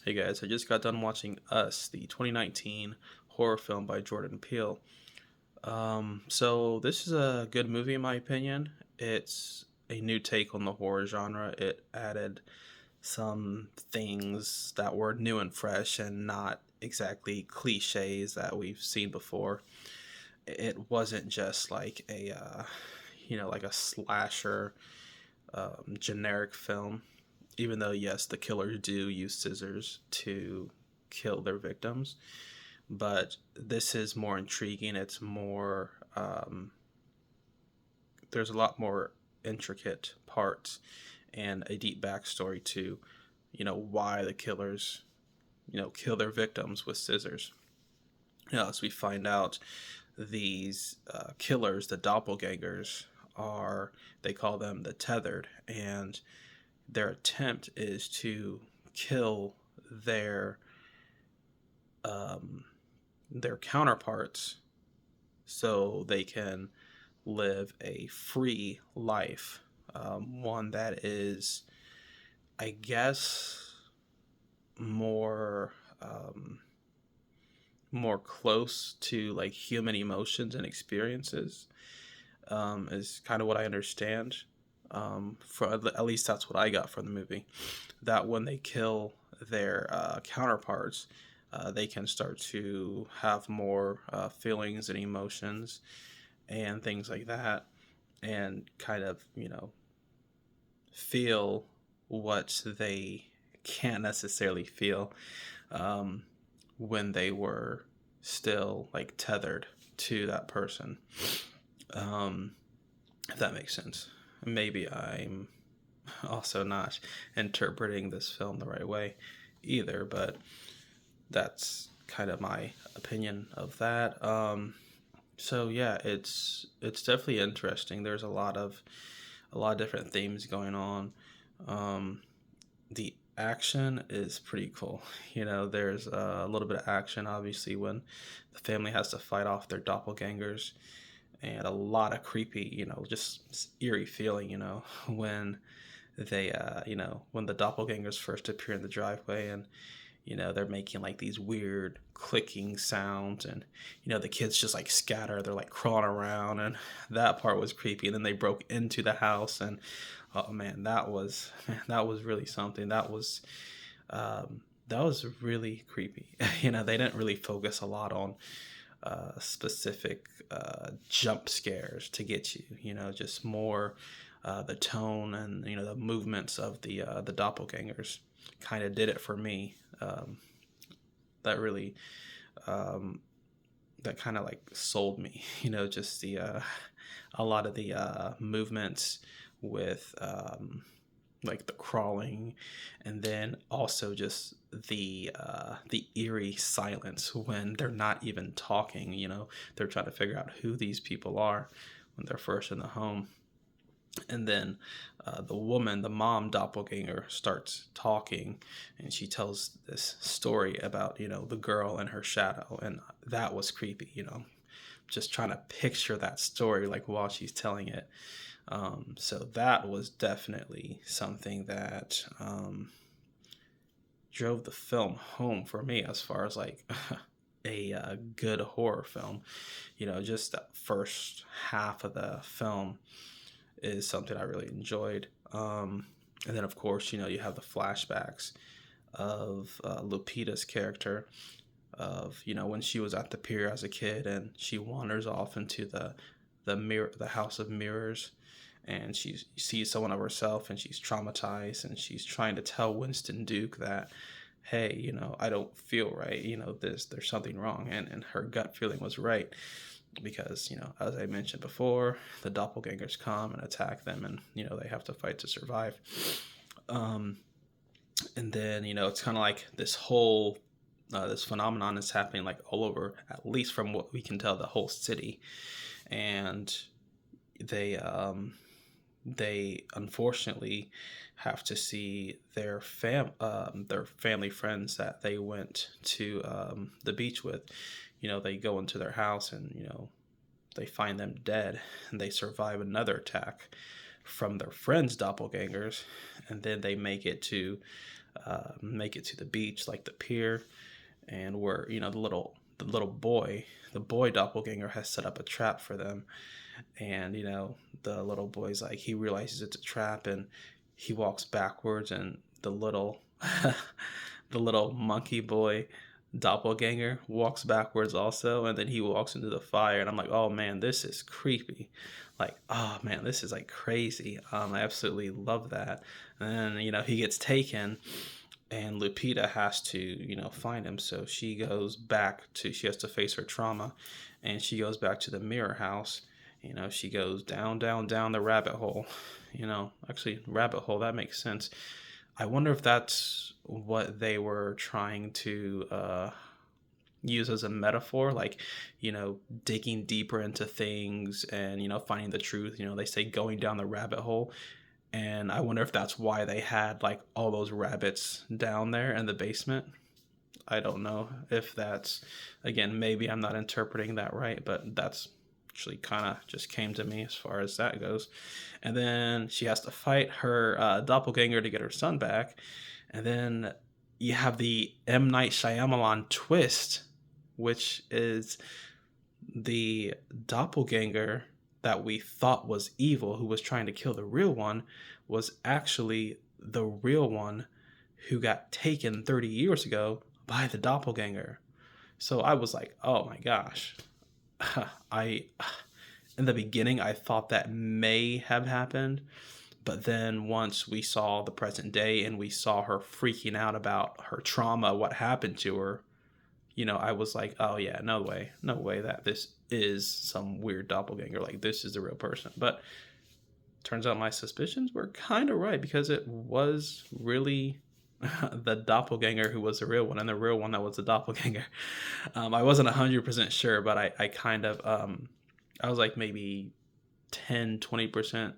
Hey guys, I just got done watching Us, the 2019 horror film by Jordan Peele. So this is a good movie in my opinion. It's a new take on the horror genre. It added some things that were new and fresh and not exactly cliches that we've seen before. It wasn't just like like a slasher generic film, even though yes, the killers do use scissors to kill their victims, but this is more intriguing. It's more there's a lot more intricate parts and a deep backstory to why the killers kill their victims with scissors. As we find out, these killers, the doppelgangers, are, they call them the tethered, and their attempt is to kill their um, their counterparts so they can live a free life, one that is, I guess, more more close to like human emotions and experiences. Is kind of what I understand. For at least that's what I got from the movie. That when they kill their counterparts, they can start to have more feelings and emotions and things like that, and kind of feel what they can't necessarily feel um, when they were still like tethered to that person. Um, if that makes sense. Maybe I'm also not interpreting this film the right way either, but that's kind of my opinion of that. So yeah, it's definitely interesting. There's a lot of different themes going on. Um, the action is pretty cool. There's a little bit of action, obviously, when the family has to fight off their doppelgangers, and a lot of creepy, just eerie feeling, when when the doppelgangers first appear in the driveway, and they're making like these weird clicking sounds, and the kids just like scatter, they're like crawling around, and that part was creepy. And then they broke into the house, and oh man, that was really something. That was really creepy. They didn't really focus a lot on specific jump scares to get you. Just more the tone and the movements of the doppelgangers kind of did it for me. That really um, that kind of like sold me. Just the a lot of the movements with like the crawling, and then also just the eerie silence when they're not even talking. They're trying to figure out who these people are when they're first in the home, and then the mom doppelganger, starts talking, and she tells this story about the girl and her shadow, and that was creepy. Just trying to picture that story like while she's telling it. So that was definitely something that drove the film home for me as far as like a good horror film. Just the first half of the film is something I really enjoyed. And then, of course, you have the flashbacks of Lupita's character, of when she was at the pier as a kid, and she wanders off into the house of mirrors, and she sees someone of herself, and she's traumatized, and she's trying to tell Winston Duke that, hey, I don't feel right, there's something wrong, and her gut feeling was right, because as I mentioned before, the doppelgangers come and attack them, and they have to fight to survive. um, and then it's kind of like this whole this phenomenon is happening like all over, at least from what we can tell, the whole city. And they unfortunately have to see their family friends that they went to the beach with. They go into their house, and they find them dead, and they survive another attack from their friends' doppelgangers, and then they make it to make it to the beach, like the pier, and where the boy doppelganger has set up a trap for them, and the little boy's like, he realizes it's a trap, and he walks backwards, and the little the little monkey boy doppelganger walks backwards also, and then he walks into the fire, and I'm like, oh man, this is creepy. Like, oh man, this is like crazy. I absolutely love that. And then he gets taken, and Lupita has to find him. So she has to face her trauma, and she goes back to the mirror house. She goes down, down, down the rabbit hole. Actually, rabbit hole, that makes sense. I wonder if that's what they were trying to use as a metaphor, like, digging deeper into things, and, finding the truth. They say going down the rabbit hole. And I wonder if that's why they had like all those rabbits down there in the basement. I don't know if that's, again, maybe I'm not interpreting that right, but that's actually kind of just came to me as far as that goes. And then she has to fight her doppelganger to get her son back. And then you have the M. Night Shyamalan twist, which is the doppelganger that we thought was evil, who was trying to kill the real one, was actually the real one who got taken 30 years ago by the doppelganger. So I was like, oh my gosh. I in the beginning I thought that may have happened, but then once we saw the present day and we saw her freaking out about her trauma, what happened to her, I was like, oh yeah, no way that this is some weird doppelganger. Like, this is the real person. But turns out my suspicions were kind of right, because it was really the doppelganger who was the real one, and the real one that was the doppelganger. I wasn't 100% sure, but I kind of, I was like maybe 10-20%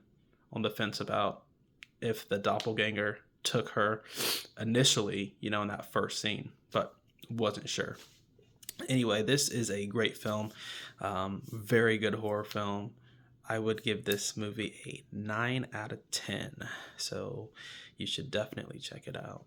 on the fence about if the doppelganger took her initially, in that first scene, but wasn't sure. Anyway, this is a great film. Very good horror film. I would give this movie a 9 out of 10. So you should definitely check it out.